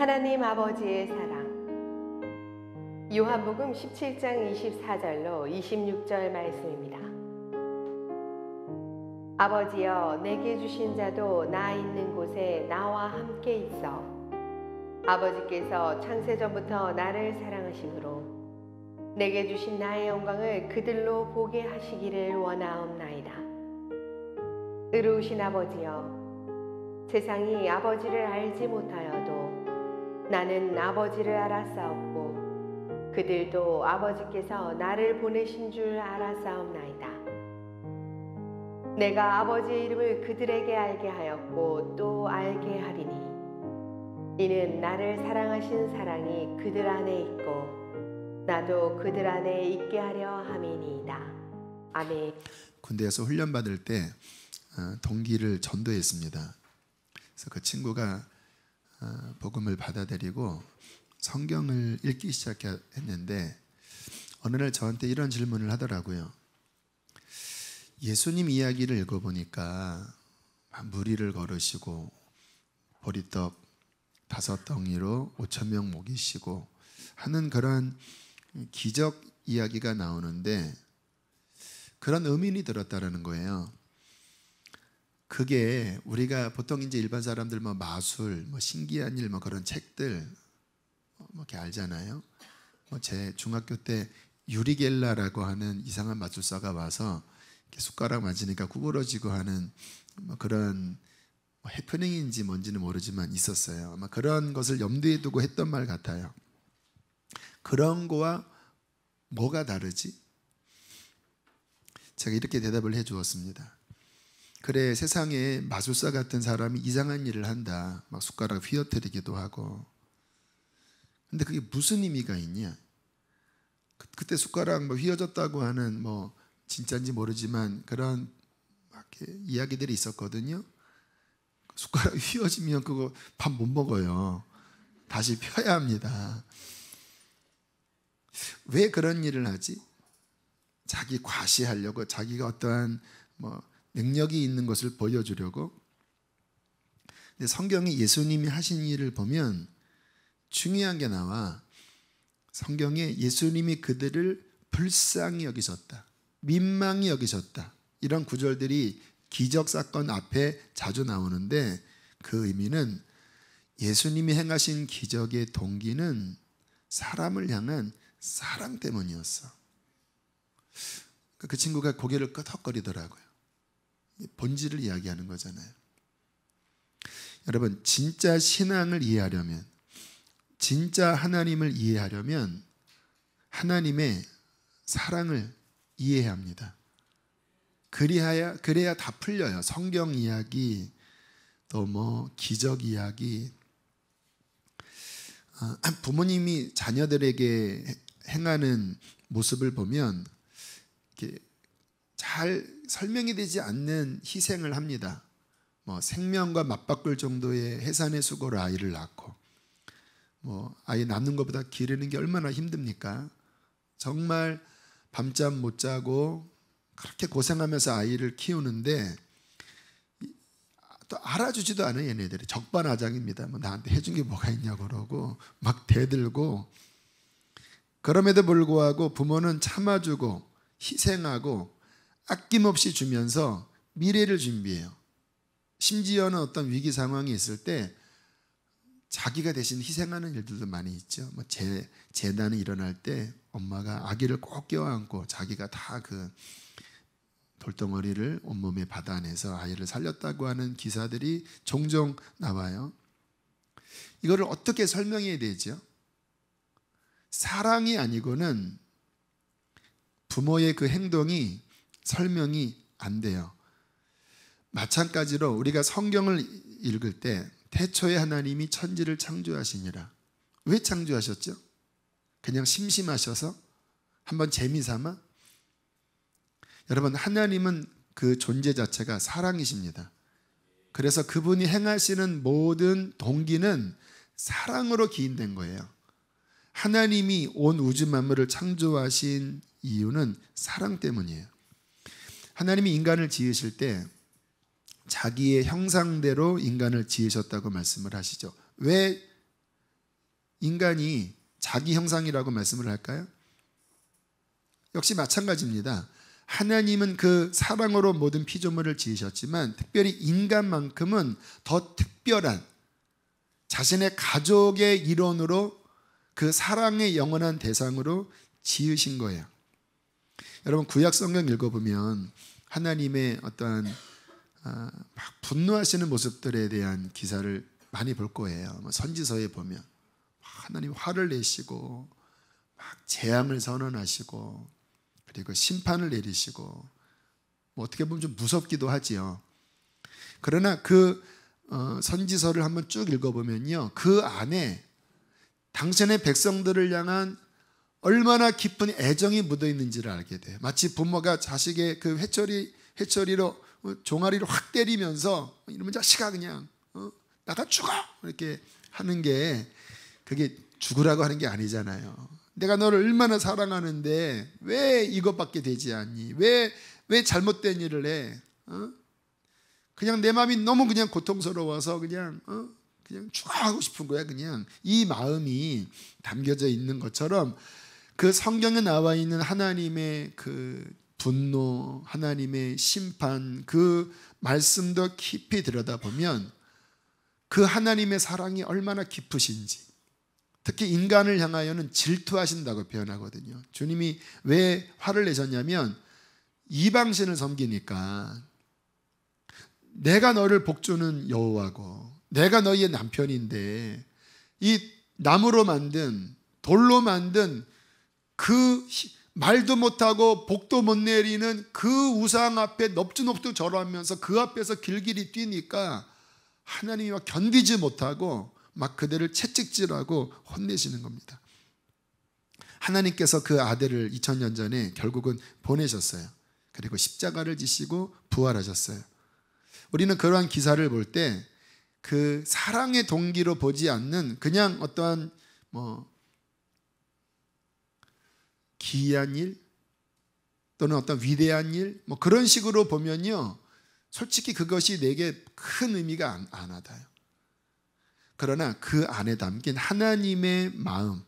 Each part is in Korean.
하나님 아버지의 사랑. 요한복음 17장 24절로 26절 말씀입니다. 아버지여, 내게 주신 자도 나 있는 곳에 나와 함께 있어. 아버지께서 창세전부터 나를 사랑하심으로 내게 주신 나의 영광을 그들로 보게 하시기를 원하옵나이다. 의로우신 아버지여, 세상이 아버지를 알지 못하여도 나는 아버지를 알았사옵고 그들도 아버지께서 나를 보내신 줄 알았사옵나이다. 내가 아버지의 이름을 그들에게 알게 하였고 또 알게 하리니 이는 나를 사랑하신 사랑이 그들 안에 있고 나도 그들 안에 있게 하려 함이니이다. 아멘. 군대에서 훈련받을 때 동기를 전도했습니다. 그래서 그 친구가 복음을 받아들이고 성경을 읽기 시작했는데 어느 날 저한테 이런 질문을 하더라고요. 예수님 이야기를 읽어보니까 무리를 걸으시고 보리떡 5덩이로 5,000명 먹이시고 하는 그런 기적 이야기가 나오는데 그런 의미이 들었다라는 거예요. 그게 우리가 보통 이제 일반 사람들 뭐 마술, 뭐 신기한 일, 뭐 그런 책들 뭐 이렇게 알잖아요. 뭐 제 중학교 때 유리겔라라고 하는 이상한 마술사가 와서 이렇게 숟가락 맞으니까 구부러지고 하는 뭐 그런 해프닝인지 뭔지는 모르지만 있었어요. 아마 그런 것을 염두에 두고 했던 말 같아요. 그런 거와 뭐가 다르지? 제가 이렇게 대답을 해 주었습니다. 그래, 세상에 마술사 같은 사람이 이상한 일을 한다. 막 숟가락 휘어뜨리기도 하고. 근데 그게 무슨 의미가 있냐? 그때 숟가락 뭐 휘어졌다고 하는 뭐 진짜인지 모르지만 그런 막 이렇게 이야기들이 있었거든요. 숟가락 휘어지면 그거 밥 못 먹어요. 다시 펴야 합니다. 왜 그런 일을 하지? 자기 과시하려고, 자기가 어떠한 뭐 능력이 있는 것을 보여주려고. 근데 성경에 예수님이 하신 일을 보면 중요한 게 나와. 성경에 예수님이 그들을 불쌍히 여기셨다, 민망히 여기셨다, 이런 구절들이 기적 사건 앞에 자주 나오는데 그 의미는 예수님이 행하신 기적의 동기는 사람을 향한 사랑 때문이었어. 그 친구가 고개를 끄덕거리더라고요. 본질을 이야기하는 거잖아요. 여러분, 진짜 신앙을 이해하려면, 진짜 하나님을 이해하려면 하나님의 사랑을 이해해야 합니다. 그래야 다 풀려요. 성경 이야기, 또 뭐 기적 이야기. 부모님이 자녀들에게 행하는 모습을 보면 이렇게 잘 설명이 되지 않는 희생을 합니다. 뭐 생명과 맞바꿀 정도의 해산의 수고로 아이를 낳고, 뭐 아이 낳는 것보다 기르는 게 얼마나 힘듭니까? 정말 밤잠 못 자고 그렇게 고생하면서 아이를 키우는데 또 알아주지도 않아요. 얘네들이 적반하장입니다. 뭐 나한테 해준 게 뭐가 있냐고 그러고 막 대들고. 그럼에도 불구하고 부모는 참아주고 희생하고 아낌없이 주면서 미래를 준비해요. 심지어는 어떤 위기 상황이 있을 때 자기가 대신 희생하는 일들도 많이 있죠. 뭐 재난이 일어날 때 엄마가 아기를 꼭 껴안고 자기가 다 그 돌덩어리를 온몸에 받아내서 아이를 살렸다고 하는 기사들이 종종 나와요. 이거를 어떻게 설명해야 되죠? 사랑이 아니고는 부모의 그 행동이 설명이 안 돼요. 마찬가지로 우리가 성경을 읽을 때 태초에 하나님이 천지를 창조하시니라. 왜 창조하셨죠? 그냥 심심하셔서? 한번 재미삼아? 여러분, 하나님은 그 존재 자체가 사랑이십니다. 그래서 그분이 행하시는 모든 동기는 사랑으로 기인된 거예요. 하나님이 온 우주 만물을 창조하신 이유는 사랑 때문이에요. 하나님이 인간을 지으실 때 자기의 형상대로 인간을 지으셨다고 말씀을 하시죠. 왜 인간이 자기 형상이라고 말씀을 할까요? 역시 마찬가지입니다. 하나님은 그 사랑으로 모든 피조물을 지으셨지만 특별히 인간만큼은 더 특별한 자신의 가족의 일원으로 그 사랑의 영원한 대상으로 지으신 거예요. 여러분 구약 성경 읽어보면 하나님의 어떠한 막 분노하시는 모습들에 대한 기사를 많이 볼 거예요. 선지서에 보면 하나님 화를 내시고 막 재앙을 선언하시고 그리고 심판을 내리시고 뭐 어떻게 보면 좀 무섭기도 하지요. 그러나 그 선지서를 한번 쭉 읽어보면요, 그 안에 당신의 백성들을 향한 얼마나 깊은 애정이 묻어 있는지를 알게 돼요. 마치 부모가 자식의 그 회초리로 종아리를 확 때리면서 이러면 자식아 그냥 나가 죽어 이렇게 하는 게 그게 죽으라고 하는 게 아니잖아요. 내가 너를 얼마나 사랑하는데 왜 이것밖에 되지 않니? 왜 잘못된 일을 해? 그냥 내 마음이 너무 그냥 고통스러워서 그냥 죽어가고 싶은 거야. 그냥 이 마음이 담겨져 있는 것처럼 그 성경에 나와 있는 하나님의 그 분노, 하나님의 심판, 그 말씀도 깊이 들여다보면 그 하나님의 사랑이 얼마나 깊으신지, 특히 인간을 향하여는 질투하신다고 표현하거든요. 주님이 왜 화를 내셨냐면 이방신을 섬기니까 내가 너를 복주는 여호와고 내가 너희의 남편인데 이 나무로 만든 돌로 만든 그 말도 못하고 복도 못 내리는 그 우상 앞에 넙죽넙죽 절하면서 그 앞에서 길길이 뛰니까 하나님이 막 견디지 못하고 막 그들을 채찍질하고 혼내시는 겁니다. 하나님께서 그 아들을 2000년 전에 결국은 보내셨어요. 그리고 십자가를 지시고 부활하셨어요. 우리는 그러한 기사를 볼 때 그 사랑의 동기로 보지 않는 그냥 어떠한 기이한 일 또는 어떤 위대한 일 그런 식으로 보면요, 솔직히 그것이 내게 큰 의미가 안 와닿아요. 그러나 그 안에 담긴 하나님의 마음,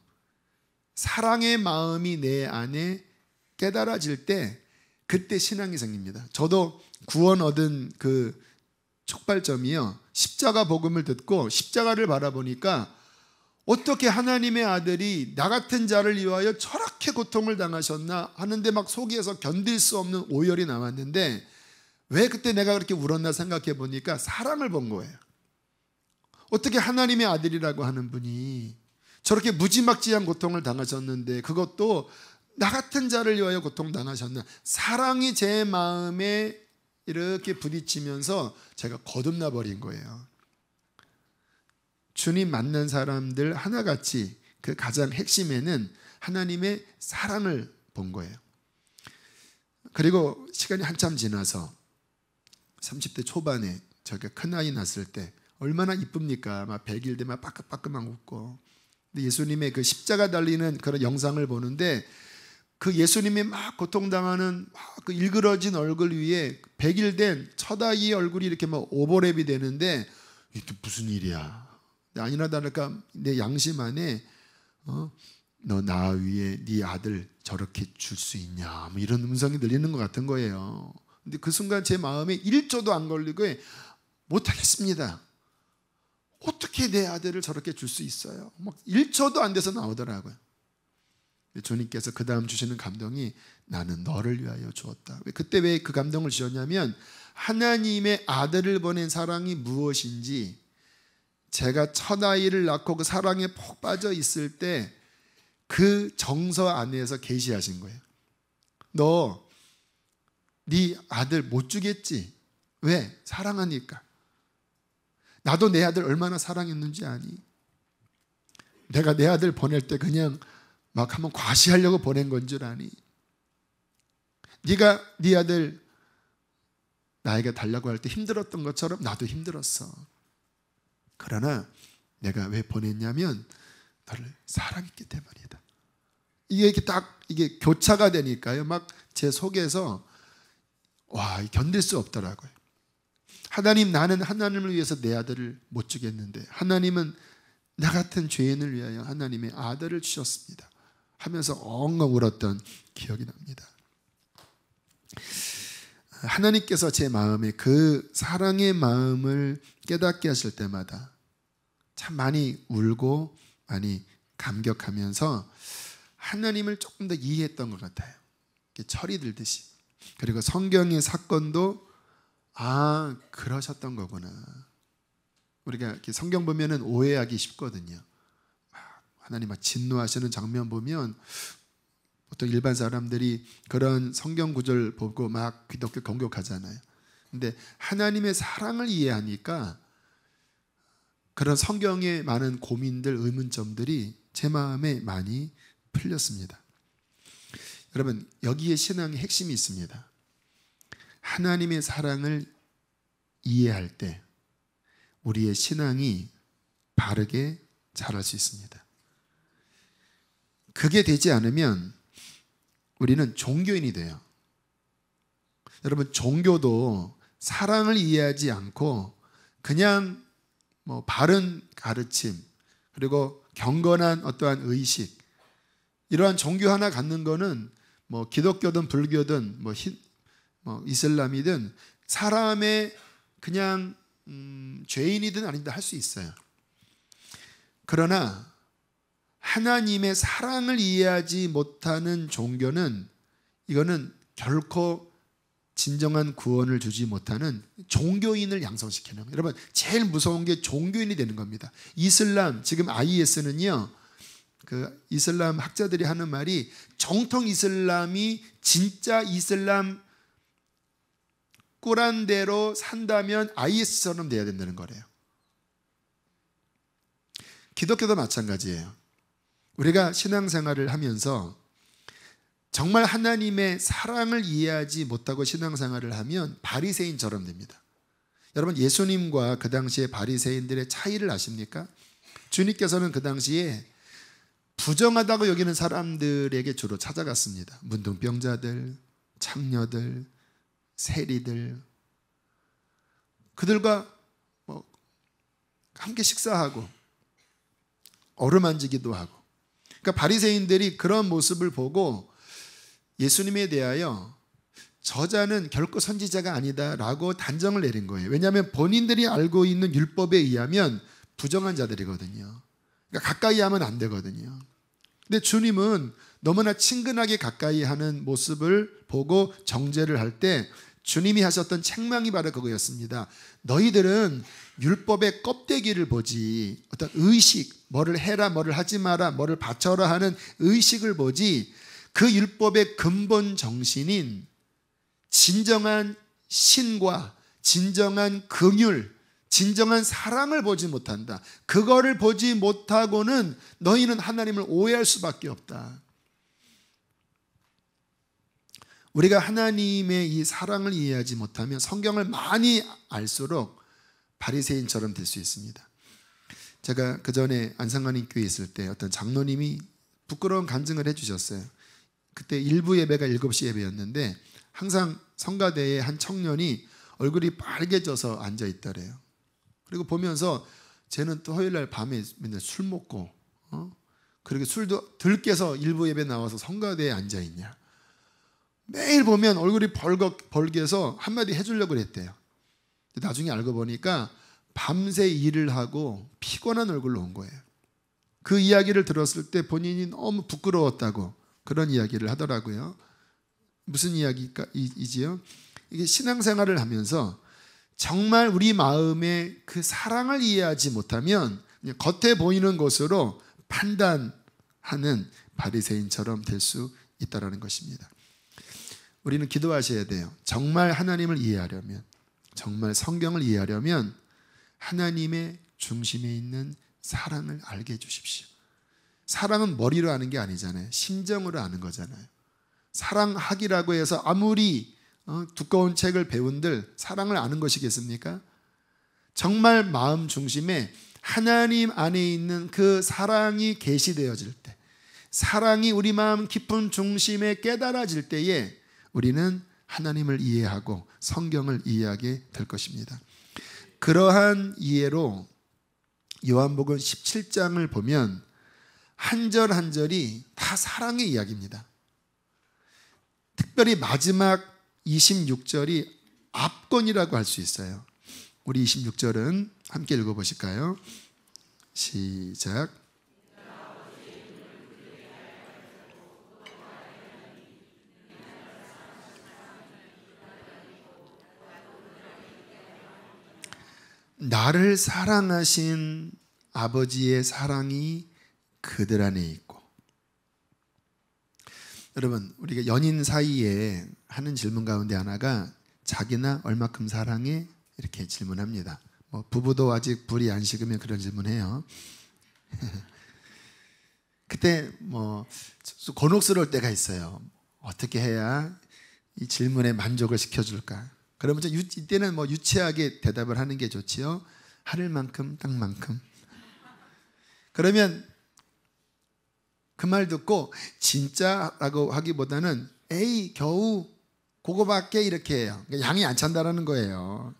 사랑의 마음이 내 안에 깨달아질 때 그때 신앙이 생깁니다. 저도 구원 얻은 그 촉발점이요, 십자가 복음을 듣고 십자가를 바라보니까 어떻게 하나님의 아들이 나 같은 자를 위하여 저렇게 고통을 당하셨나 하는데 막 속에서 견딜 수 없는 오열이 나왔는데 왜 그때 내가 그렇게 울었나 생각해 보니까 사랑을 본 거예요. 어떻게 하나님의 아들이라고 하는 분이 저렇게 무지막지한 고통을 당하셨는데 그것도 나 같은 자를 위하여 고통당하셨나. 사랑이 제 마음에 이렇게 부딪히면서 제가 거듭나 버린 거예요. 주님 만난 사람들 하나같이 그 가장 핵심에는 하나님의 사랑을 본 거예요. 그리고 시간이 한참 지나서 30대 초반에 저희가 큰아이 낳았을 때 얼마나 이쁩니까? 막 100일 되면 빠끔빠끔하고 웃고. 근데 예수님의 그 십자가 달리는 그런 영상을 보는데 그 예수님이 막 고통당하는 막 그 일그러진 얼굴 위에 100일 된 첫 아이의 얼굴이 이렇게 막 오버랩이 되는데 이게 무슨 일이야? 아니나 다를까 내 양심 안에 너 나 위에 네 아들 저렇게 줄 수 있냐? 뭐 이런 음성이 들리는 것 같은 거예요. 근데 그 순간 제 마음에 1초도 안 걸리고 못하겠습니다. 어떻게 내 아들을 저렇게 줄 수 있어요? 막 1초도 안 돼서 나오더라고요. 주님께서 그 다음 주시는 감동이 나는 너를 위하여 주었다. 그때 왜 그 감동을 주셨냐면 하나님의 아들을 보낸 사랑이 무엇인지 제가 첫아이를 낳고 그 사랑에 폭 빠져 있을 때 그 정서 안에서 계시하신 거예요. 너 네 아들 못 주겠지? 왜? 사랑하니까. 나도 내 아들 얼마나 사랑했는지 아니? 내가 내 아들 보낼 때 그냥 막 한번 과시하려고 보낸 건 줄 아니? 네가 네 아들 나에게 달라고 할 때 힘들었던 것처럼 나도 힘들었어. 그러나 내가 왜 보냈냐면 너를 사랑했기 때문이다. 이게 이렇게 딱 이게 교차가 되니까요. 막 제 속에서 와, 견딜 수 없더라고요. 하나님, 나는 하나님을 위해서 내 아들을 못 주겠는데 하나님은 나 같은 죄인을 위하여 하나님의 아들을 주셨습니다 하면서 엉엉 울었던 기억이 납니다. 하나님께서 제 마음에 그 사랑의 마음을 깨닫게 하실 때마다 참 많이 울고 많이 감격하면서 하나님을 조금 더 이해했던 것 같아요. 철이 들듯이. 그리고 성경의 사건도 그러셨던 거구나. 우리가 이렇게 성경 보면은 오해하기 쉽거든요. 하나님 막 진노하시는 장면 보면 보통 일반 사람들이 그런 성경 구절 보고 막 기독교 공격하잖아요. 근데 하나님의 사랑을 이해하니까 그런 성경의 많은 고민들, 의문점들이 제 마음에 많이 풀렸습니다. 여러분, 여기에 신앙의 핵심이 있습니다. 하나님의 사랑을 이해할 때 우리의 신앙이 바르게 자랄 수 있습니다. 그게 되지 않으면 우리는 종교인이 돼요. 여러분, 종교도 사랑을 이해하지 않고 그냥 바른 가르침 그리고 경건한 어떠한 의식, 이러한 종교 하나 갖는 거는 기독교든 불교든 이슬람이든 사람의 그냥 죄인이든 아니든 할 수 있어요. 그러나 하나님의 사랑을 이해하지 못하는 종교는 이거는 결코 진정한 구원을 주지 못하는 종교인을 양성시키는 거예요. 여러분, 제일 무서운 게 종교인이 되는 겁니다. 이슬람, 지금 IS는요, 그 이슬람 학자들이 하는 말이 정통 이슬람이 진짜 이슬람 꾸란대로 산다면 IS처럼 돼야 된다는 거래요. 기독교도 마찬가지예요. 우리가 신앙생활을 하면서 정말 하나님의 사랑을 이해하지 못하고 신앙생활을 하면 바리새인처럼 됩니다. 여러분, 예수님과 그 당시에 바리새인들의 차이를 아십니까? 주님께서는 그 당시에 부정하다고 여기는 사람들에게 주로 찾아갔습니다. 문둥병자들, 창녀들, 세리들, 그들과 함께 식사하고 어루만지기도 하고. 그러니까 바리새인들이 그런 모습을 보고 예수님에 대하여 저자는 결코 선지자가 아니다라고 단정을 내린 거예요. 왜냐하면 본인들이 알고 있는 율법에 의하면 부정한 자들이거든요. 그러니까 가까이 하면 안 되거든요. 근데 주님은 너무나 친근하게 가까이 하는 모습을 보고 정죄를 할 때 주님이 하셨던 책망이 바로 그거였습니다. 너희들은 율법의 껍데기를 보지, 어떤 의식, 뭐를 해라, 뭐를 하지 마라, 뭐를 바쳐라 하는 의식을 보지, 그 율법의 근본 정신인 진정한 신과 진정한 긍휼, 진정한 사랑을 보지 못한다. 그거를 보지 못하고는 너희는 하나님을 오해할 수밖에 없다. 우리가 하나님의 이 사랑을 이해하지 못하면 성경을 많이 알수록 바리새인처럼 될 수 있습니다. 제가 그 전에 안상관인교회에 있을 때 어떤 장로님이 부끄러운 간증을 해주셨어요. 그때 일부 예배가 7시 예배였는데 항상 성가대에 한 청년이 얼굴이 빨개져서 앉아있더래요. 그리고 보면서 쟤는 또 토요일날 밤에 맨날 술 먹고 그리고 술도 덜 깨서 일부 예배 나와서 성가대에 앉아있냐. 매일 보면 얼굴이 벌게서 한마디 해주려고 그랬대요. 나중에 알고 보니까 밤새 일을 하고 피곤한 얼굴로 온 거예요. 그 이야기를 들었을 때 본인이 너무 부끄러웠다고 그런 이야기를 하더라고요. 무슨 이야기이지요? 이게 신앙생활을 하면서 정말 우리 마음의 그 사랑을 이해하지 못하면 그냥 겉에 보이는 것으로 판단하는 바리새인처럼 될 수 있다는 것입니다. 우리는 기도하셔야 돼요. 정말 하나님을 이해하려면, 정말 성경을 이해하려면 하나님의 중심에 있는 사랑을 알게 해주십시오. 사랑은 머리로 아는 게 아니잖아요. 심정으로 아는 거잖아요. 사랑하기라고 해서 아무리 두꺼운 책을 배운들 사랑을 아는 것이겠습니까? 정말 마음 중심에 하나님 안에 있는 그 사랑이 계시되어질 때, 사랑이 우리 마음 깊은 중심에 깨달아질 때에 우리는 하나님을 이해하고 성경을 이해하게 될 것입니다. 그러한 이해로 요한복음 17장을 보면 한 절 한 절이 다 사랑의 이야기입니다. 특별히 마지막 26절이 압권이라고 할 수 있어요. 우리 26절은 함께 읽어보실까요? 시작. 나를 사랑하신 아버지의 사랑이 그들 안에 있고. 여러분, 우리가 연인 사이에 하는 질문 가운데 하나가 자기나 얼마큼 사랑해? 이렇게 질문합니다. 부부도 아직 불이 안 식으면 그런 질문해요. 그때 곤혹스러울 때가 있어요. 어떻게 해야 이 질문에 만족을 시켜줄까? 그러면 이때는 유치하게 대답을 하는 게 좋지요. 하늘만큼 땅만큼. 그러면 그 말 듣고 진짜라고 하기보다는 에이 겨우 그거밖에 이렇게 해요. 양이 안 찬다라는 거예요.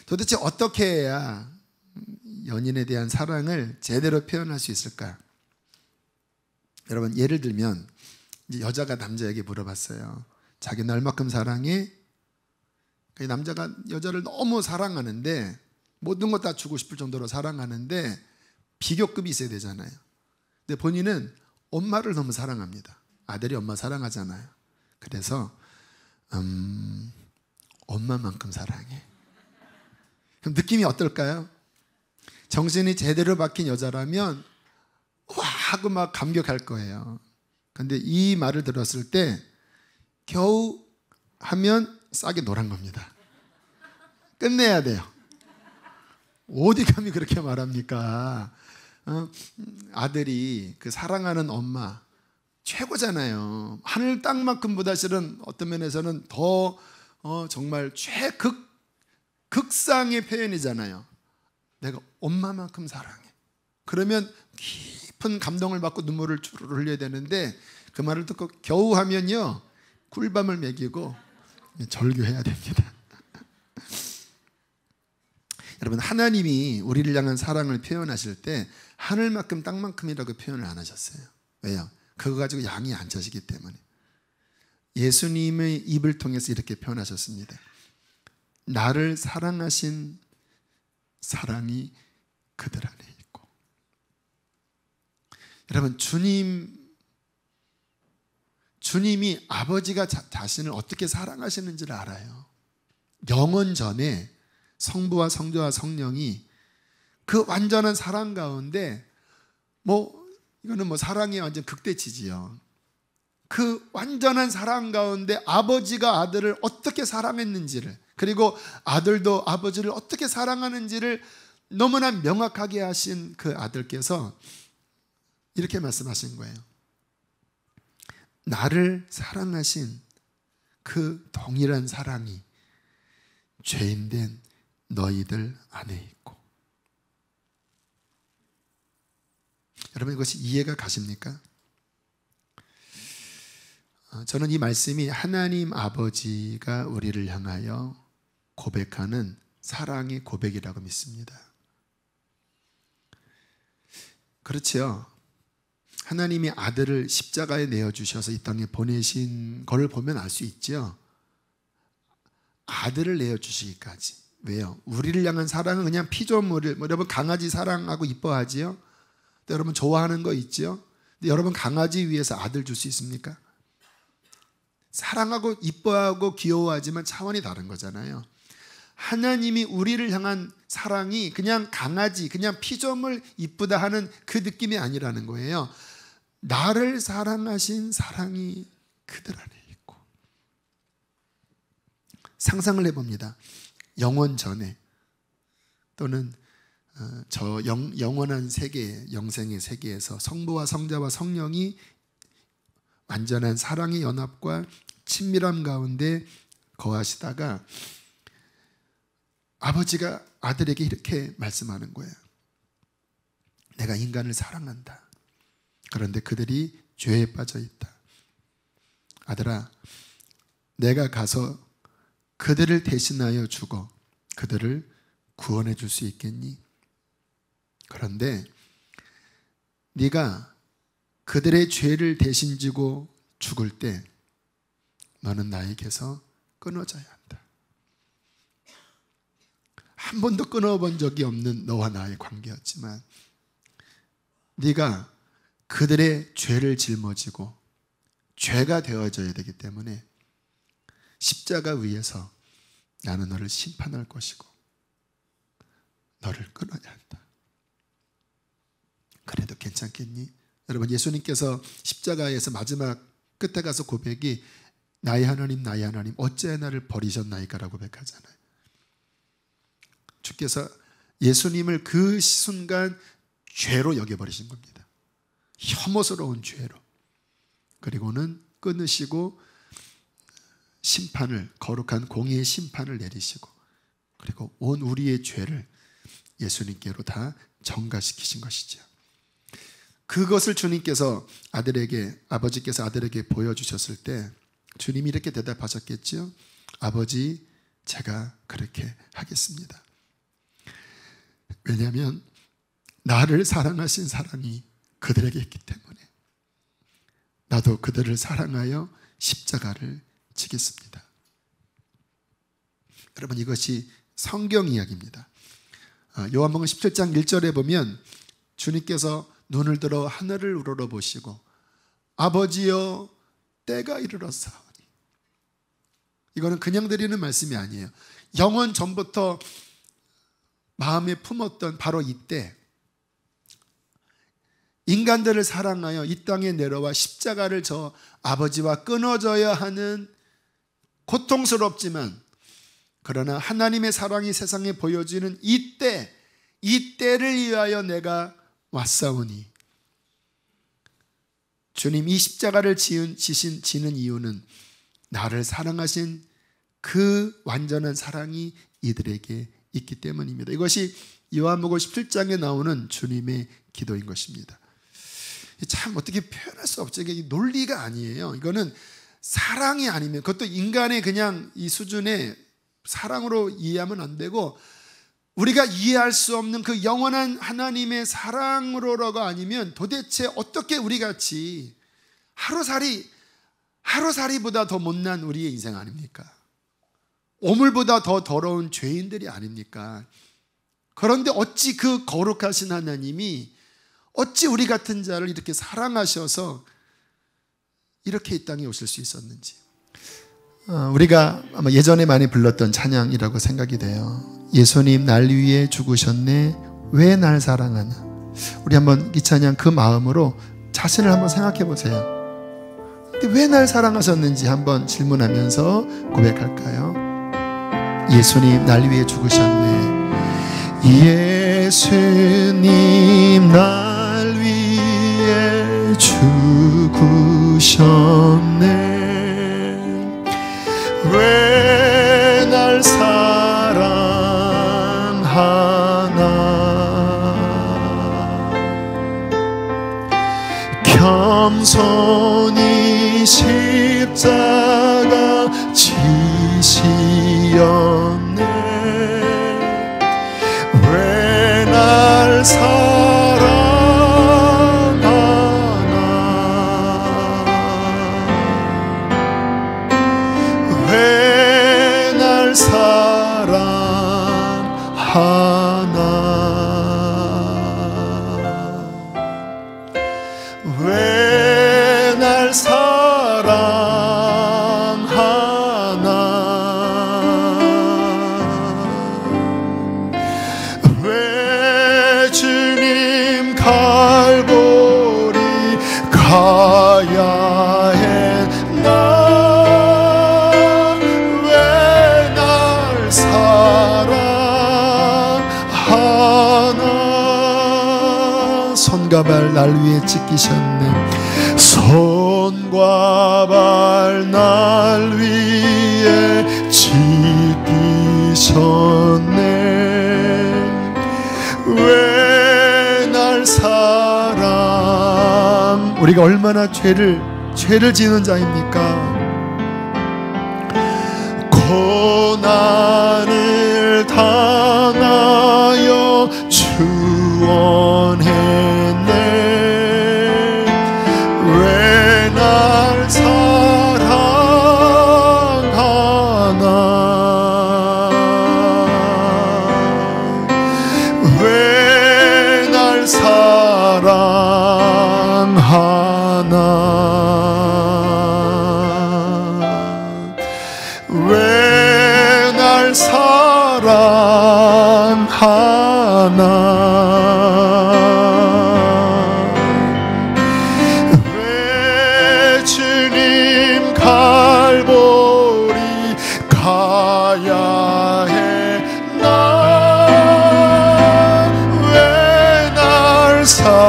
도대체 어떻게 해야 연인에 대한 사랑을 제대로 표현할 수 있을까? 여러분, 예를 들면 이제 여자가 남자에게 물어봤어요. 자기는 얼마큼 사랑해? 남자가 여자를 너무 사랑하는데 모든 것 다 주고 싶을 정도로 사랑하는데 비교급이 있어야 되잖아요. 근데 본인은 엄마를 너무 사랑합니다. 아들이 엄마 사랑하잖아요. 그래서 엄마만큼 사랑해. 그럼 느낌이 어떨까요? 정신이 제대로 박힌 여자라면 와 하고 막 감격할 거예요. 근데 이 말을 들었을 때 겨우 하면 싸게 노란 겁니다. 끝내야 돼요. 어디 감히 그렇게 말합니까? 아들이 그 사랑하는 엄마 최고잖아요. 하늘 땅만큼보다 실은 어떤 면에서는 더 정말 극상의 표현이잖아요. 내가 엄마만큼 사랑해. 그러면 깊은 감동을 받고 눈물을 주르르 흘려야 되는데 그 말을 듣고 겨우 하면요 꿀밤을 먹이고 절규해야 됩니다. 여러분, 하나님이 우리를 향한 사랑을 표현하실 때 하늘만큼 땅만큼이라고 표현을 안 하셨어요. 왜요? 그거 가지고 양이 안 차시기 때문에. 예수님의 입을 통해서 이렇게 표현하셨습니다. 나를 사랑하신 사랑이 그들 안에 있고. 여러분, 주님이 아버지가 자신을 어떻게 사랑하시는지를 알아요. 영원 전에 성부와 성자와 성령이 그 완전한 사랑 가운데 이거는 사랑의 완전 극대치지요. 그 완전한 사랑 가운데 아버지가 아들을 어떻게 사랑했는지를, 그리고 아들도 아버지를 어떻게 사랑하는지를 너무나 명확하게 하신 그 아들께서 이렇게 말씀하신 거예요. 나를 사랑하신 그 동일한 사랑이 죄인된 너희들 안에 있고. 여러분, 이것이 이해가 가십니까? 저는 이 말씀이 하나님 아버지가 우리를 향하여 고백하는 사랑의 고백이라고 믿습니다. 그렇지요. 하나님이 아들을 십자가에 내어주셔서 이 땅에 보내신 걸 보면 알 수 있죠. 아들을 내어주시기까지. 왜요? 우리를 향한 사랑은 그냥 피조물을, 여러분 강아지 사랑하고 이뻐하지요? 여러분 좋아하는 거 있죠? 근데 여러분 강아지 위해서 아들 줄 수 있습니까? 사랑하고 이뻐하고 귀여워하지만 차원이 다른 거잖아요. 하나님이 우리를 향한 사랑이 그냥 강아지, 그냥 피조물 이쁘다 하는 그 느낌이 아니라는 거예요. 나를 사랑하신 사랑이 그들 안에 있고. 상상을 해봅니다. 영원 전에 또는 저 영원한 세계, 영생의 세계에서 성부와 성자와 성령이 완전한 사랑의 연합과 친밀함 가운데 거하시다가 아버지가 아들에게 이렇게 말씀하는 거예요. 내가 인간을 사랑한다. 그런데 그들이 죄에 빠져 있다. 아들아, 내가 가서 그들을 대신하여 죽어 그들을 구원해 줄 수 있겠니? 그런데 네가 그들의 죄를 대신 지고 죽을 때 너는 나에게서 끊어져야 한다. 한 번도 끊어본 적이 없는 너와 나의 관계였지만 네가 그들의 죄를 짊어지고 죄가 되어져야 되기 때문에 십자가 위에서 나는 너를 심판할 것이고 너를 끊어야 한다. 그래도 괜찮겠니? 여러분, 예수님께서 십자가에서 마지막 끝에 가서 고백이 나의 하나님 나의 하나님 어찌 나를 버리셨나이까 라고 고백하잖아요. 주께서 예수님을 그 순간 죄로 여겨버리신 겁니다. 혐오스러운 죄로. 그리고는 끊으시고 심판을, 거룩한 공의의 심판을 내리시고, 그리고 온 우리의 죄를 예수님께로 다 전가시키신 것이죠. 그것을 주님께서 아버지께서 아들에게 보여주셨을 때 주님이 이렇게 대답하셨겠죠. 아버지, 제가 그렇게 하겠습니다. 왜냐하면 나를 사랑하신 사랑이 그들에게 있기 때문에 나도 그들을 사랑하여 십자가를 지겠습니다. 여러분, 이것이 성경 이야기입니다. 요한복음 17장 1절에 보면 주님께서 눈을 들어 하늘을 우러러보시고 아버지여 때가 이르렀사오니, 이거는 그냥 드리는 말씀이 아니에요. 영원 전부터 마음에 품었던 바로 이때 인간들을 사랑하여 이 땅에 내려와 십자가를 저 아버지와 끊어져야 하는 고통스럽지만 그러나 하나님의 사랑이 세상에 보여지는 이때를 위하여 내가 왔사오니, 주님 이 십자가를 지는 이유는 나를 사랑하신 그 완전한 사랑이 이들에게 있기 때문입니다. 이것이 요한복음 17장에 나오는 주님의 기도인 것입니다. 참 어떻게 표현할 수 없죠. 이게 논리가 아니에요. 이거는 사랑이 아니면, 그것도 인간의 그냥 이 수준의 사랑으로 이해하면 안 되고, 우리가 이해할 수 없는 그 영원한 하나님의 사랑으로가 아니면 도대체 어떻게 우리같이 하루살이보다 더 못난 우리의 인생 아닙니까? 오물보다 더 더러운 죄인들이 아닙니까? 그런데 어찌 그 거룩하신 하나님이 어찌 우리 같은 자를 이렇게 사랑하셔서 이렇게 이 땅에 오실 수 있었는지, 우리가 아마 예전에 많이 불렀던 찬양이라고 생각이 돼요. 예수님 날 위해 죽으셨네 왜 날 사랑하나. 우리 한번 이 찬양 그 마음으로 자신을 한번 생각해 보세요. 왜 날 사랑하셨는지 한번 질문하면서 고백할까요? 예수님 날 위해 죽으셨네. 예수님 날 위해 죽으셨네. 왜 날 사랑하나. 겸손히 십자가 지시었네. 왜 날 사랑하나. 왜 날 사랑하나. 왜 날 사랑하나. 왜 주님 갈보리 가야 했나. 왜 날 사랑하나. 손과 발 날 위해 찢기셨네. 손과 발 날 위해 찢기셨네. 왜 날 사랑. 우리가 얼마나 죄를 지는 자입니까? 고난을 당하여 주어 사랑하나 왜 날 사랑하나 왜 주님 갈보리 가야 해 나 왜 날 사랑하나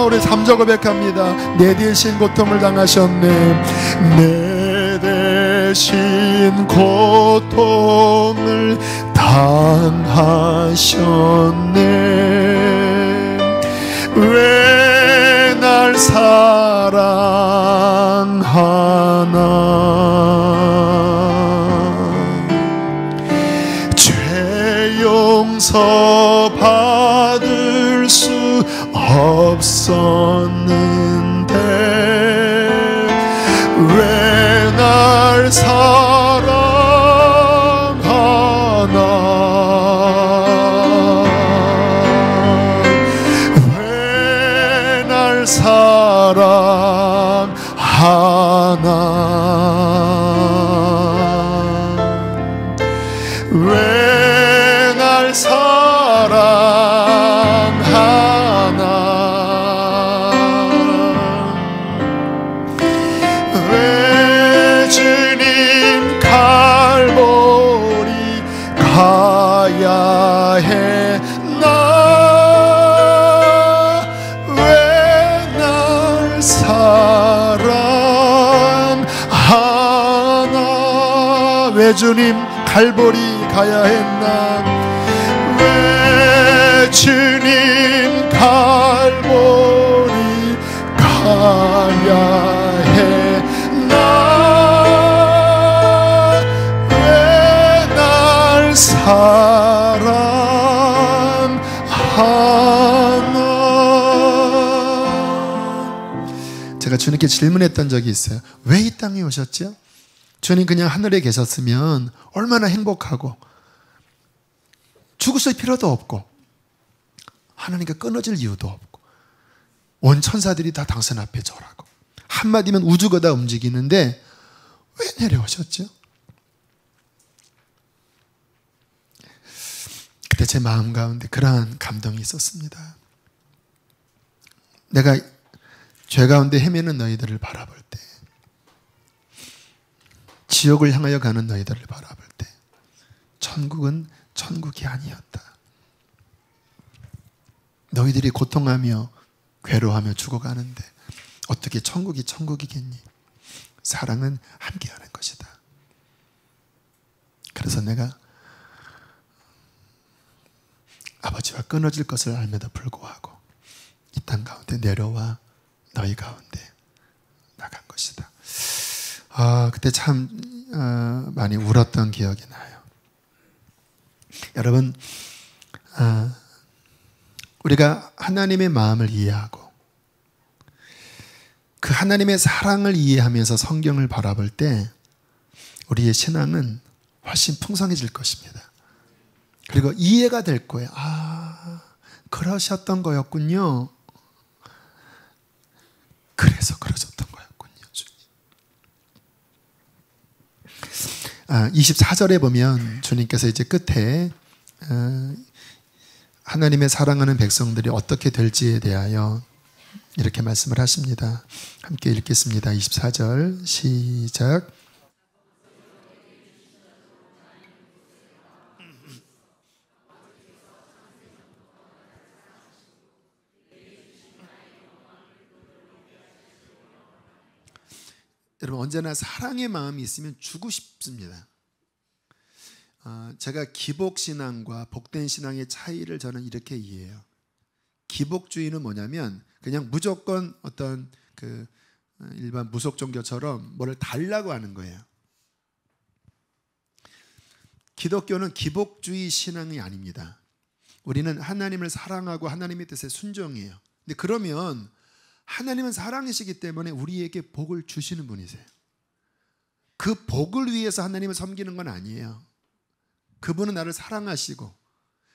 우리 3절 고백합니다. 내 대신 고통을 당하셨네 내 대신 고통을 당하셨네 왜 날 사랑하나 죄 용서 받을 수 없었는데 왜 날 사랑하나 왜 날 사랑하나 왜 날 사랑하나 왜 주님 갈보리 가야 해 나 왜 날 사랑하나 왜 주님 갈보리 가야 했나 왜 주님 갈보리 가야 했나 왜 날 사랑하나 제가 주님께 질문했던 적이 있어요. 왜 이 땅에 오셨죠? 주님 그냥 하늘에 계셨으면 얼마나 행복하고 죽으실 필요도 없고 하나님과 끊어질 이유도 없고 온 천사들이 다 당신 앞에 절하고 한마디면 우주가 다 움직이는데 왜 내려오셨죠? 그때 제 마음 가운데 그러한 감동이 있었습니다. 내가 죄 가운데 헤매는 너희들을 바라볼 때 지옥을 향하여 가는 너희들을 바라볼 때 천국은 천국이 아니었다. 너희들이 고통하며 괴로워하며 죽어가는데 어떻게 천국이 천국이겠니? 사랑은 함께하는 것이다. 그래서 내가 아버지와 끊어질 것을 알면도 불구하고 이 땅 가운데 내려와 너희 가운데 나간 것이다. 그때 참 많이 울었던 기억이 나요. 여러분, 우리가 하나님의 마음을 이해하고 그 하나님의 사랑을 이해하면서 성경을 바라볼 때 우리의 신앙은 훨씬 풍성해질 것입니다. 그리고 이해가 될 거예요. 그러셨던 거였군요. 그래서 그러셨던 거였군요. 24절에 보면 주님께서 이제 끝에 하나님의 사랑하는 백성들이 어떻게 될지에 대하여 이렇게 말씀을 하십니다. 함께 읽겠습니다. 24절 시작. 여러분 언제나 사랑의 마음이 있으면 주고 싶습니다. 제가 기복신앙과 복된 신앙의 차이를 저는 이렇게 이해해요. 기복주의는 뭐냐면 그냥 무조건 어떤 그 일반 무속 종교처럼 뭐를 달라고 하는 거예요. 기독교는 기복주의 신앙이 아닙니다. 우리는 하나님을 사랑하고 하나님의 뜻에 순종해요. 근데 그러면 하나님은 사랑이시기 때문에 우리에게 복을 주시는 분이세요. 그 복을 위해서 하나님을 섬기는 건 아니에요. 그분은 나를 사랑하시고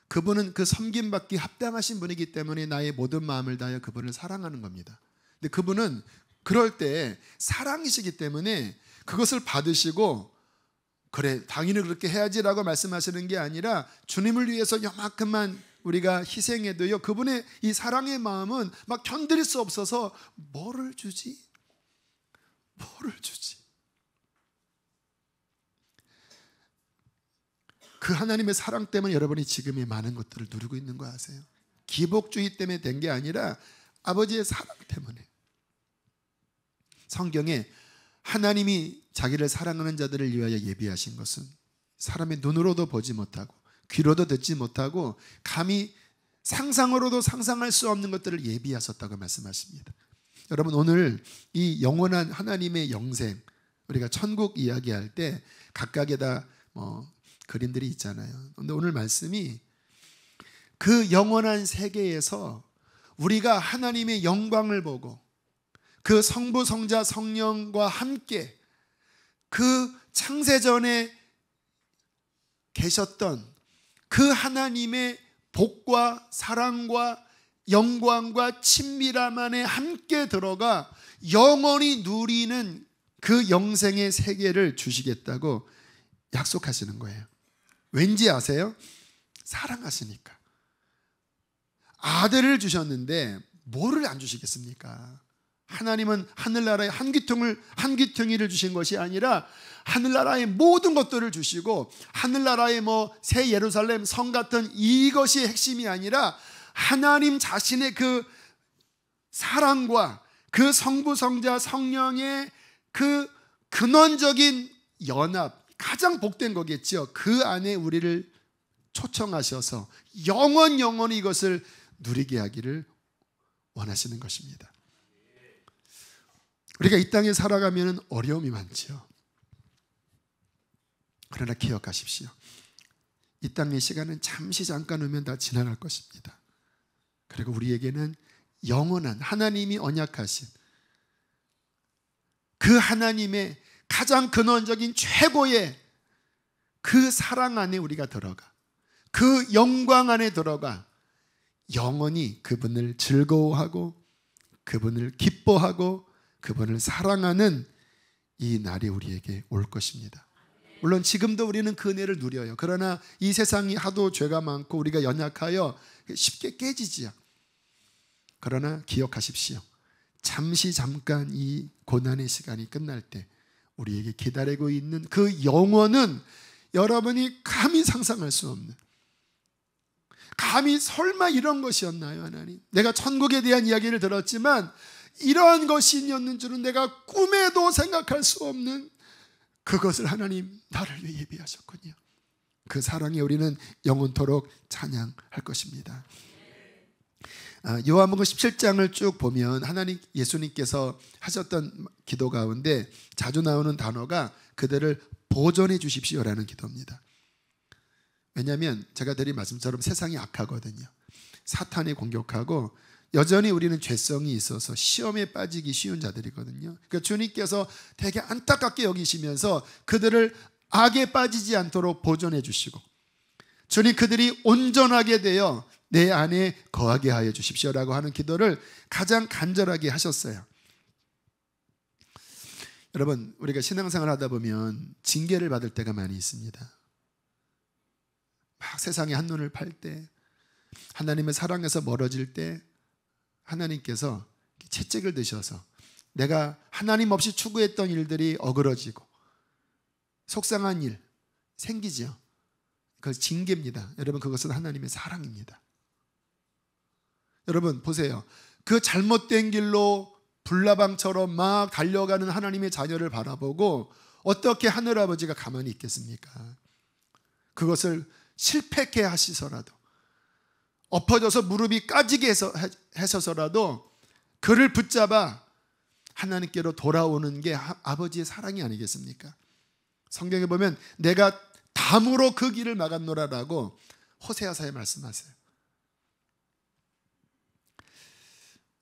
그분은 그 섬김받기 합당하신 분이기 때문에 나의 모든 마음을 다하여 그분을 사랑하는 겁니다. 근데 그분은 그럴 때 사랑이시기 때문에 그것을 받으시고 그래 당연히 그렇게 해야지라고 말씀하시는 게 아니라 주님을 위해서 요만큼만 우리가 희생해도요 그분의 이 사랑의 마음은 막 견딜 수 없어서 뭐를 주지? 그 하나님의 사랑 때문에 여러분이 지금의 많은 것들을 누리고 있는 거 아세요? 기복주의 때문에 된 게 아니라 아버지의 사랑 때문에. 성경에 하나님이 자기를 사랑하는 자들을 위하여 예비하신 것은 사람의 눈으로도 보지 못하고 귀로도 듣지 못하고 감히 상상으로도 상상할 수 없는 것들을 예비하셨다고 말씀하십니다. 여러분 오늘 이 영원한 하나님의 영생, 우리가 천국 이야기할 때 각각에다 그림들이 있잖아요. 그런데 오늘 말씀이 그 영원한 세계에서 우리가 하나님의 영광을 보고 그 성부, 성자, 성령과 함께 그 창세전에 계셨던 그 하나님의 복과 사랑과 영광과 친밀함 안에 함께 들어가 영원히 누리는 그 영생의 세계를 주시겠다고 약속하시는 거예요. 왠지 아세요? 사랑하시니까. 아들을 주셨는데 뭐를 안 주시겠습니까? 하나님은 하늘나라의 한 귀퉁이를 주신 것이 아니라 하늘나라의 모든 것들을 주시고 하늘나라의 새 예루살렘 성 같은 이것이 핵심이 아니라 하나님 자신의 그 사랑과 그 성부, 성자, 성령의 그 근원적인 연합, 가장 복된 거겠죠. 그 안에 우리를 초청하셔서 영원히 이것을 누리게 하기를 원하시는 것입니다. 우리가 이 땅에 살아가면 어려움이 많죠. 그러나 기억하십시오. 이 땅의 시간은 잠시 잠깐 오면 다 지나갈 것입니다. 그리고 우리에게는 영원한 하나님이 언약하신 그 하나님의 가장 근원적인 최고의 그 사랑 안에 우리가 들어가 그 영광 안에 들어가 영원히 그분을 즐거워하고 그분을 기뻐하고 그분을 사랑하는 이 날이 우리에게 올 것입니다. 물론 지금도 우리는 그 은혜를 누려요. 그러나 이 세상이 하도 죄가 많고 우리가 연약하여 쉽게 깨지지요. 그러나 기억하십시오. 잠깐 이 고난의 시간이 끝날 때 우리에게 기다리고 있는 그 영원은 여러분이 감히 상상할 수 없는, 감히 설마 이런 것이었나요 하나님? 내가 천국에 대한 이야기를 들었지만 이러한 것이 있는 줄은 내가 꿈에도 생각할 수 없는 그것을 하나님 나를 위해 예비하셨군요. 그 사랑에 우리는 영원토록 찬양할 것입니다. 요한복음 17장을 쭉 보면 예수님께서 하셨던 기도 가운데 자주 나오는 단어가 그들을 보존해 주십시오라는 기도입니다. 왜냐하면 제가 드린 말씀처럼 세상이 악하거든요. 사탄이 공격하고 여전히 우리는 죄성이 있어서 시험에 빠지기 쉬운 자들이거든요. 그러니까 주님께서 되게 안타깝게 여기시면서 그들을 악에 빠지지 않도록 보존해 주시고 주님 그들이 온전하게 되어 내 안에 거하게 하여 주십시오라고 하는 기도를 가장 간절하게 하셨어요. 여러분 우리가 신앙생활 하다 보면 징계를 받을 때가 많이 있습니다. 막 세상에 한눈을 팔 때 하나님의 사랑에서 멀어질 때 하나님께서 채찍을 드셔서 내가 하나님 없이 추구했던 일들이 어그러지고 속상한 일 생기죠. 그것은 징계입니다. 여러분 그것은 하나님의 사랑입니다. 여러분 보세요. 그 잘못된 길로 불나방처럼 막 달려가는 하나님의 자녀를 바라보고 어떻게 하늘아버지가 가만히 있겠습니까? 그것을 실패케 하시서라도 엎어져서 무릎이 까지게 해서라도 그를 붙잡아 하나님께로 돌아오는 게 아버지의 사랑이 아니겠습니까? 성경에 보면 내가 담으로 그 길을 막았노라라고 호세아서에 말씀하세요.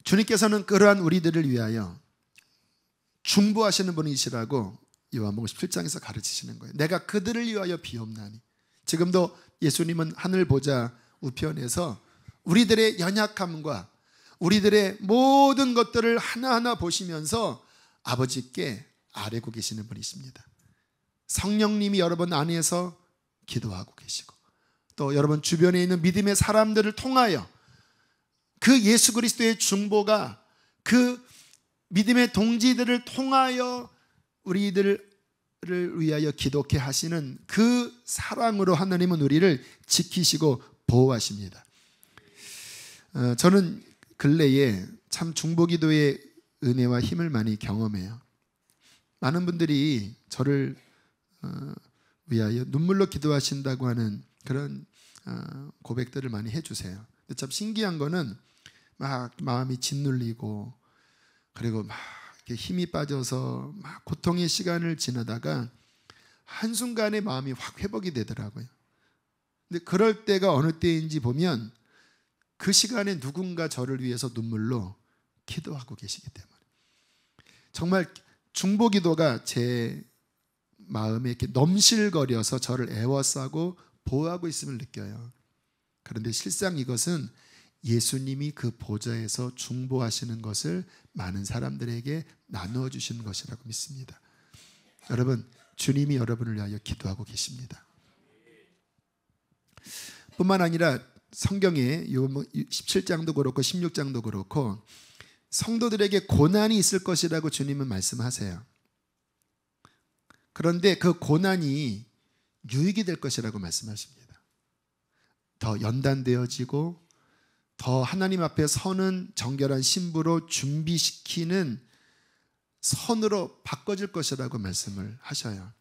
주님께서는 그러한 우리들을 위하여 중보하시는 분이시라고 요한복음 17장에서 가르치시는 거예요. 내가 그들을 위하여 비옵나니. 지금도 예수님은 하늘 보자 우편에서 우리들의 연약함과 우리들의 모든 것들을 하나하나 보시면서 아버지께 아뢰고 계시는 분이십니다. 성령님이 여러분 안에서 기도하고 계시고 또 여러분 주변에 있는 믿음의 사람들을 통하여 그 예수 그리스도의 중보가 그 믿음의 동지들을 통하여 우리들을 위하여 기도케 하시는 그 사랑으로 하나님은 우리를 지키시고 보호하십니다. 저는 근래에 참 중보기도의 은혜와 힘을 많이 경험해요. 많은 분들이 저를 위하여 눈물로 기도하신다고 하는 그런 고백들을 많이 해주세요. 근데 참 신기한 거는 막 마음이 짓눌리고 그리고 막 이렇게 힘이 빠져서 막 고통의 시간을 지나다가 한순간에 마음이 확 회복이 되더라고요. 근데 그럴 때가 어느 때인지 보면 그 시간에 누군가 저를 위해서 눈물로 기도하고 계시기 때문에 정말 중보기도가 제 마음에 이렇게 넘실거려서 저를 애워싸고 보호하고 있음을 느껴요. 그런데 실상 이것은 예수님이 그 보좌에서 중보하시는 것을 많은 사람들에게 나누어 주시는 것이라고 믿습니다. 여러분, 주님이 여러분을 위하여 기도하고 계십니다. 뿐만 아니라 성경에 17장도 그렇고 16장도 그렇고 성도들에게 고난이 있을 것이라고 주님은 말씀하세요. 그런데 그 고난이 유익이 될 것이라고 말씀하십니다. 더 연단되어지고 더 하나님 앞에 서는 정결한 신부로 준비시키는 선으로 바꿔질 것이라고 말씀을 하셔요.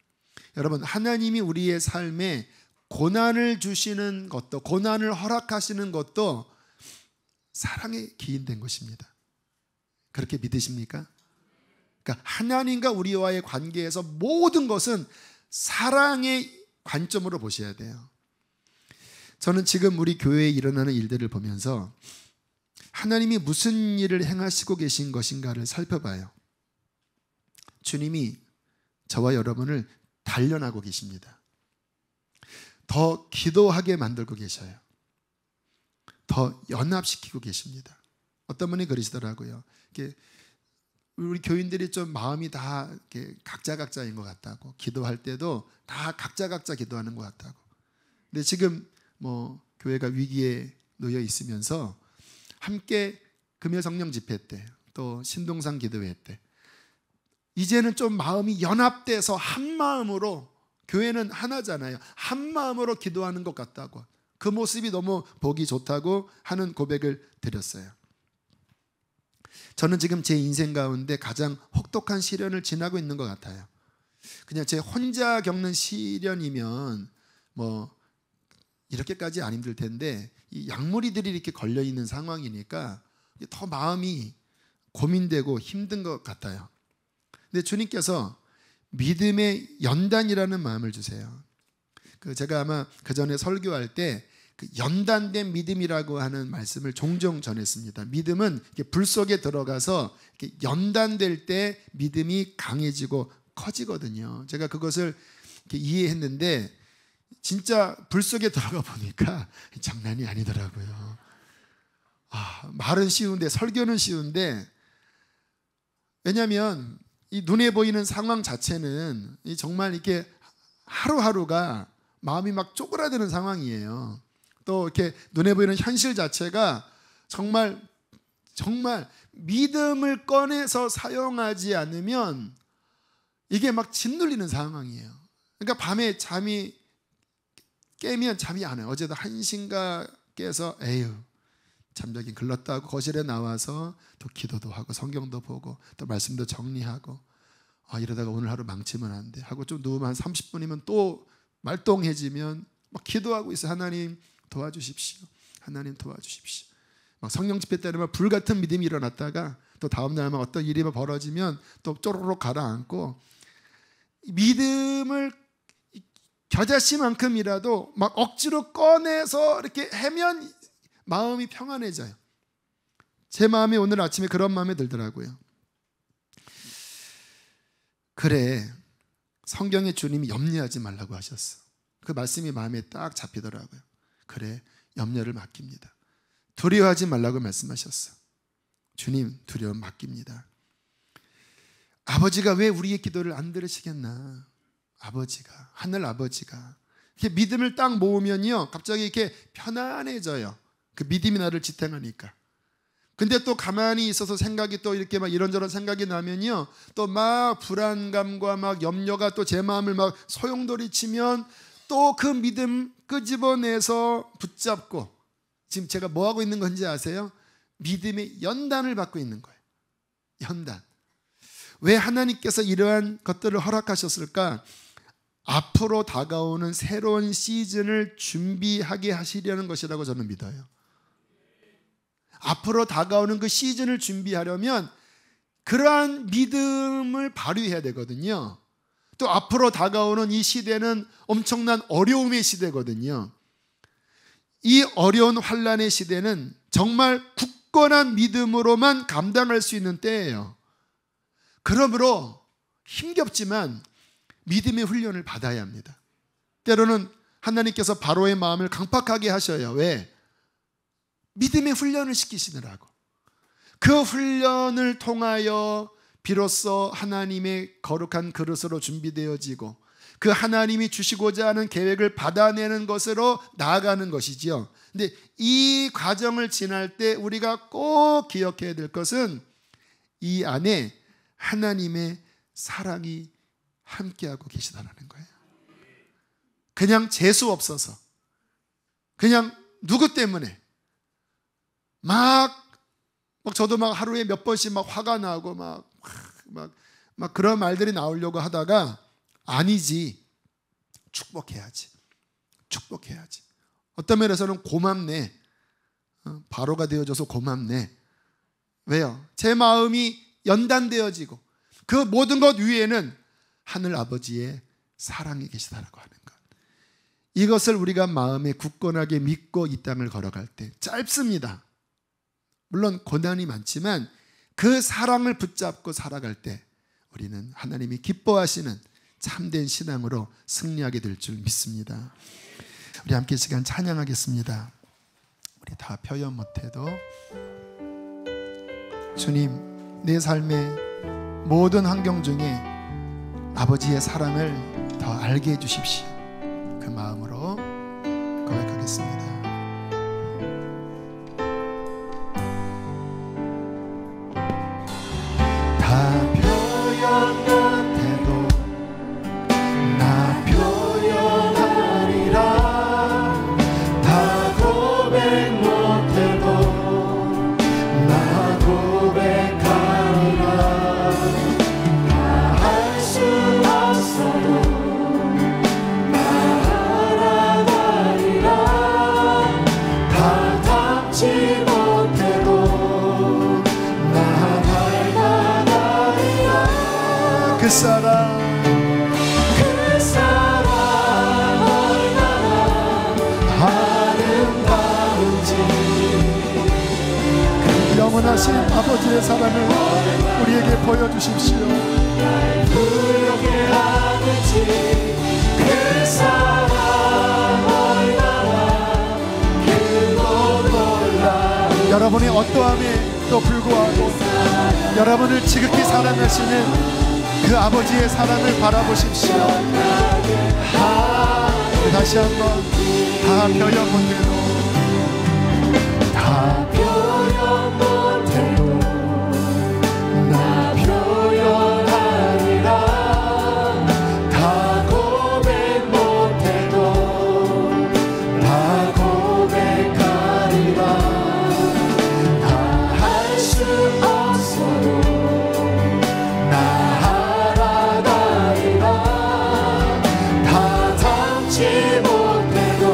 여러분, 하나님이 우리의 삶에 고난을 주시는 것도 고난을 허락하시는 것도 사랑에 기인된 것입니다. 그렇게 믿으십니까? 그러니까 하나님과 우리와의 관계에서 모든 것은 사랑의 관점으로 보셔야 돼요. 저는 지금 우리 교회에 일어나는 일들을 보면서 하나님이 무슨 일을 행하시고 계신 것인가를 살펴봐요. 주님이 저와 여러분을 단련하고 계십니다. 더 기도하게 만들고 계셔요. 더 연합시키고 계십니다. 어떤 분이 그러시더라고요. 우리 교인들이 좀 마음이 다 각자인 것 같다고, 기도할 때도 다 각자 기도하는 것 같다고. 근데 지금 교회가 위기에 놓여 있으면서 함께 금요성령 집회 때 또 신동산 기도회 때 이제는 좀 마음이 연합돼서 한 마음으로, 교회는 하나잖아요, 한 마음으로 기도하는 것 같다고, 그 모습이 너무 보기 좋다고 하는 고백을 드렸어요. 저는 지금 제 인생 가운데 가장 혹독한 시련을 지나고 있는 것 같아요. 그냥 제 혼자 겪는 시련이면 이렇게까지 안 힘들 텐데 이 약물이들이 이렇게 걸려 있는 상황이니까 더 마음이 고민되고 힘든 것 같아요. 근데 주님께서 믿음의 연단이라는 마음을 주세요. 제가 아마 그 전에 설교할 때 그 연단된 믿음이라고 하는 말씀을 종종 전했습니다. 믿음은 불 속에 들어가서 연단될 때 믿음이 강해지고 커지거든요. 제가 그것을 이해했는데 진짜 불 속에 들어가 보니까 장난이 아니더라고요. 말은 쉬운데 설교는 쉬운데, 왜냐하면 이 눈에 보이는 상황 자체는 정말 이렇게 하루하루가 마음이 막 쪼그라드는 상황이에요. 또 이렇게 눈에 보이는 현실 자체가 정말 믿음을 꺼내서 사용하지 않으면 이게 막 짓눌리는 상황이에요. 그러니까 밤에 깨면 잠이 안 와요. 어제도 1시인가 깨서 에휴 잠자긴 글렀다고 거실에 나와서 또 기도도 하고 성경도 보고 또 말씀도 정리하고 이러다가 오늘 하루 망치면 안 돼 하고 좀 누우면 한 30분이면 또 말똥해지면 막 기도하고 있어요. 하나님 도와주십시오. 하나님 도와주십시오. 막 성령 집회 때는 불같은 믿음이 일어났다가 또 다음 날만 어떤 일이 벌어지면 또 쪼르륵 가라앉고, 믿음을 겨자씨만큼이라도 막 억지로 꺼내서 이렇게 하면 마음이 평안해져요. 제 마음이 오늘 아침에 그런 마음이 들더라고요. 그래, 성경에 주님이 염려하지 말라고 하셨어. 그 말씀이 마음에 딱 잡히더라고요. 그래, 염려를 맡깁니다. 두려워하지 말라고 말씀하셨어. 주님, 두려움 맡깁니다. 아버지가 왜 우리의 기도를 안 들으시겠나? 아버지가, 하늘 아버지가 이렇게 믿음을 딱 모으면요, 갑자기 이렇게 편안해져요. 그 믿음이 나를 지탱하니까. 근데 또 가만히 있어서 생각이 또 이렇게 막 이런저런 생각이 나면요, 또 막 불안감과 막 염려가 또 제 마음을 막 소용돌이 치면 또 그 믿음 끄집어내서 붙잡고, 지금 제가 뭐 하고 있는 건지 아세요? 믿음의 연단을 받고 있는 거예요. 연단. 왜 하나님께서 이러한 것들을 허락하셨을까? 앞으로 다가오는 새로운 시즌을 준비하게 하시려는 것이라고 저는 믿어요. 앞으로 다가오는 그 시즌을 준비하려면 그러한 믿음을 발휘해야 되거든요. 또 앞으로 다가오는 이 시대는 엄청난 어려움의 시대거든요. 이 어려운 환난의 시대는 정말 굳건한 믿음으로만 감당할 수 있는 때예요. 그러므로 힘겹지만 믿음의 훈련을 받아야 합니다. 때로는 하나님께서 바로의 마음을 강팍하게 하셔요. 왜? 믿음의 훈련을 시키시느라고. 그 훈련을 통하여 비로소 하나님의 거룩한 그릇으로 준비되어지고 그 하나님이 주시고자 하는 계획을 받아내는 것으로 나아가는 것이지요. 근데 이 과정을 지날 때 우리가 꼭 기억해야 될 것은 이 안에 하나님의 사랑이 함께하고 계시다는 거예요. 그냥 재수 없어서, 그냥 누구 때문에 막 저도 막 하루에 몇 번씩 막 화가 나고 막 그런 말들이 나오려고 하다가 아니지, 축복해야지. 어떤 면에서는 고맙네. 바로가 되어줘서 고맙네. 왜요? 제 마음이 연단되어지고 그 모든 것 위에는 하늘 아버지의 사랑이 계시다라고 하는 것. 이것을 우리가 마음에 굳건하게 믿고 이 땅을 걸어갈 때, 짧습니다. 물론 고난이 많지만 그 사랑을 붙잡고 살아갈 때 우리는 하나님이 기뻐하시는 참된 신앙으로 승리하게 될 줄 믿습니다. 우리 함께 시간 찬양하겠습니다. 우리 다 표현 못해도 주님, 내 삶의 모든 환경 중에 아버지의 사랑을 더 알게 해주십시오. 그 마음으로 고백하겠습니다. 다 표현 못해도 나 표현하리라. 다 고백 못해도 나 고백하리라. 다 할 수 없어도 나 알아가리라. 다 담지 못해도 나 밟아가리라. 그 사랑 영원하신 아버지의 사랑을 우리에게 보여주십시오. 날 부르게 하는지 그 사랑 얼마나 크고 놀라운. 여러분의 어떠함에도 불구하고 여러분을 지극히 사랑하시는 그 아버지의 사랑을 바라보십시오. 다시 한번 다 표현 못해도 다 표현 못해도 나 표현하리라. 다 고백 못해도 나 고백하리라. 다 할 수 없어도 나 알아가리라. 다 담지 못해도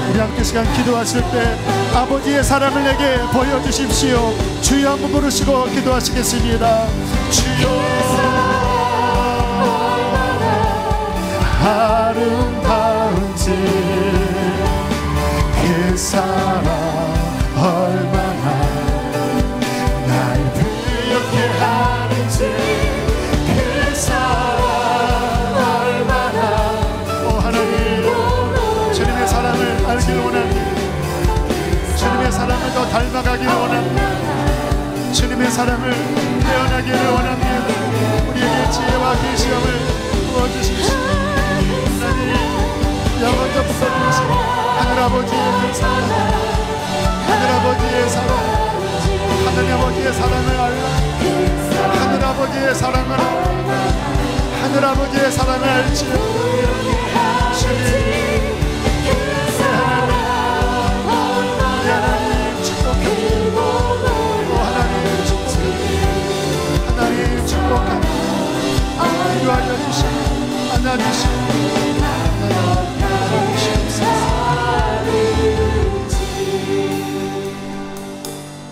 우리 함께 시간 기도하실 때 아버지의 사랑을 내게 보여주십시오. 주여 한번 부르시고 기도하시겠습니다. 주여 아름다운지 그 사랑 얼마나 날 부엽게 하는지 그 사랑 얼마나 하나님 주님의 사랑을 알기를 원합니다. 주님의 사랑을 더 닮아가기를 원합니다. 주님의 사랑을 태어나기를 원합니다. 우리에게 지혜와 계시함을 부어주십시오. 하나님 영원토록 붙들리시고 하늘아버지의 그 사랑, 하늘아버지의 사랑, 하늘아버지의 사랑을 알라. 하늘아버지의 사랑을 알라. 하늘아버지의 사랑을 알지. 주님 하나님 축복합니다. 하나님 축복합니다. 하나님 축복합니다. 이루하여 주시고 안아주시고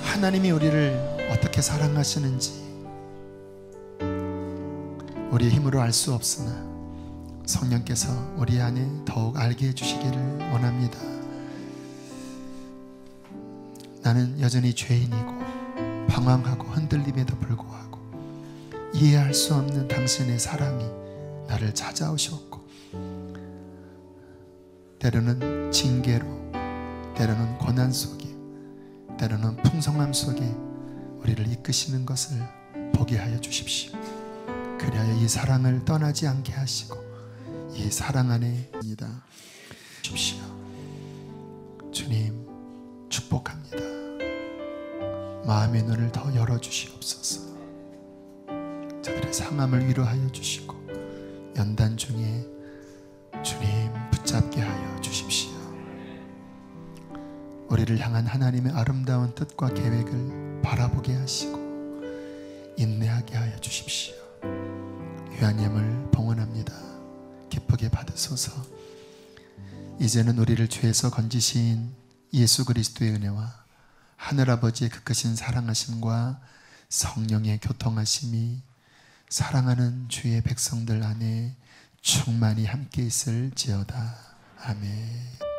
하나님이 우리를 어떻게 사랑하시는지 우리의 힘으로 알 수 없으나 성령께서 우리 안에 더욱 알게 해주시기를 원합니다. 나는 여전히 죄인이고 방황하고 흔들림에도 불구하고 이해할 수 없는 당신의 사랑이 나를 찾아오셨고 때로는 징계로, 때로는 고난 속에, 때로는 풍성함 속에 우리를 이끄시는 것을 보게 하여 주십시오. 그리하여 이 사랑을 떠나지 않게 하시고 이 사랑 안에 있습니다. 주십시오. 주님 축복합니다. 마음의 눈을 더 열어주시옵소서. 저들의 상함을 위로하여 주시고 연단 중에 주님 붙잡게 하여 주십시오. 우리를 향한 하나님의 아름다운 뜻과 계획을 바라보게 하시고 인내하게 하여 주십시오. 유한님을 봉헌합니다. 기쁘게 받으소서. 이제는 우리를 죄에서 건지신 예수 그리스도의 은혜와 하늘아버지의 그 크신 사랑하심과 성령의 교통하심이 사랑하는 주의 백성들 안에 충만히 함께 있을지어다. 아멘.